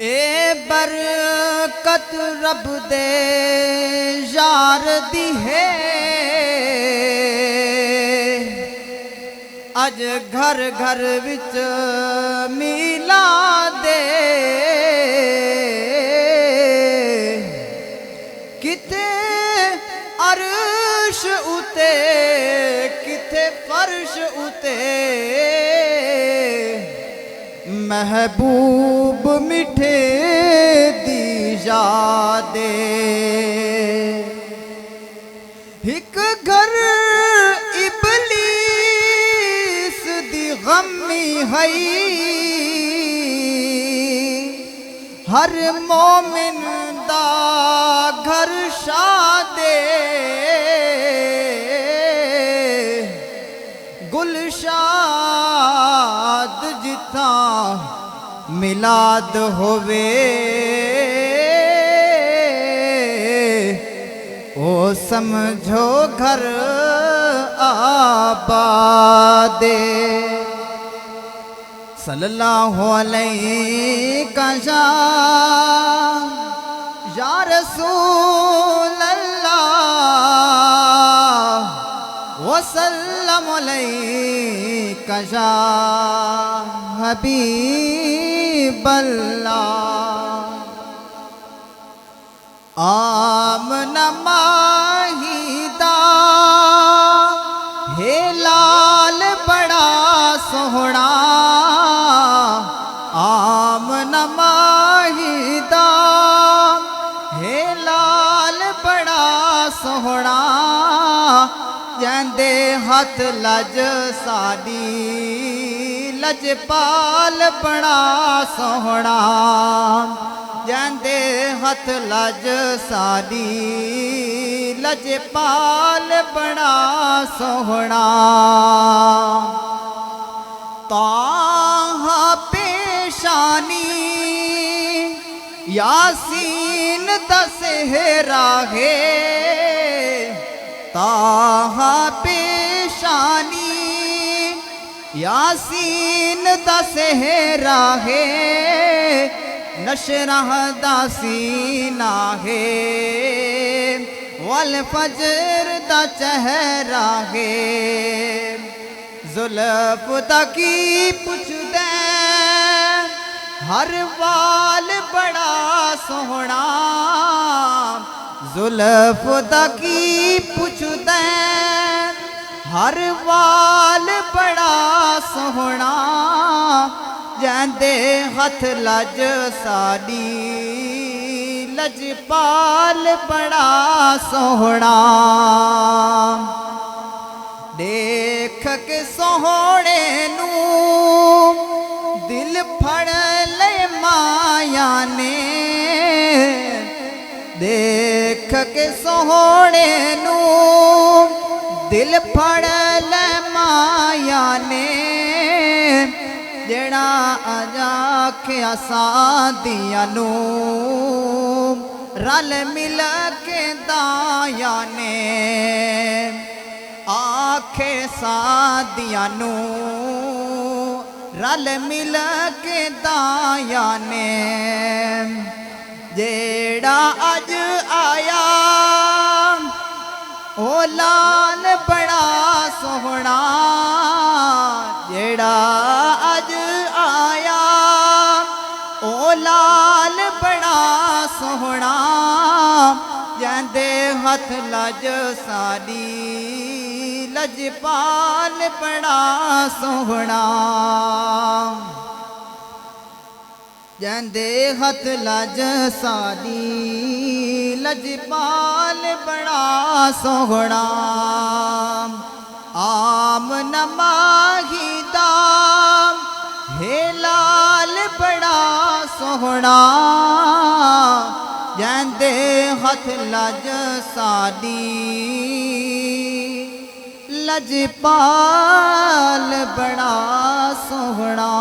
ए बरकत रब दे यार दी है, अज घर घर विच मिला दे। किथे अर्श उते किथे फर्श उते, महबूब मिठे दी यादे। हिक घर इबलीस दी गमी हई, हर मोमिन दा घर शादे। गुलशाद जिथा मिलाद होवे, ओ समझो घर आबादे। सल्लल्लाहु अलैहि या रसूल अल्लाह, वसल्लम अलैका या हबीब अल्लाह। आमना माहिदा हे लाल बड़ा सोहना, आमना माहिदा हे लाल बड़ा सोहना। जंदे हथ लज साडी लजपाल बड़ा सोहना, जंदे हथ लज साडी लजपाल बड़ा सोहना। ताहा पेशानी यासीन दा सेहरा है, ताहा पेशानी यासीन दा सेहरा है। नशरह दा सीना है, वल फजर दा चेहरा है। जुल्फ दा की पुछदे हर वाल बड़ा सोहना, जुल्फ दा की पुछदे हर वाल बड़ा सोहना। जंदे हथ लज साडी लजपाल बड़ा सोहना। देख के सोहणे नू दिल फड़ ले माया ने, देख के सोहणे नू दिल फड़ ले माया ने। जेड़ा आजाख्या सादियां नू रल मिल के दाया ने, आखे सादियां नू रल मिल के दाया ने। जेड़ा अज आया ओ लाल बड़ा सोहना, जेड़ा अज आया ओ लाल बड़ा सोहना। जंदे हथ लज साडी लजपाल बड़ा सोहना। जंदे हथ लज साडी लजपाल बड़ा सोहना। आमना माहिदा हे लाल बड़ा सोहना, जंदे हथ लज साडी लजपाल बड़ा सोहना।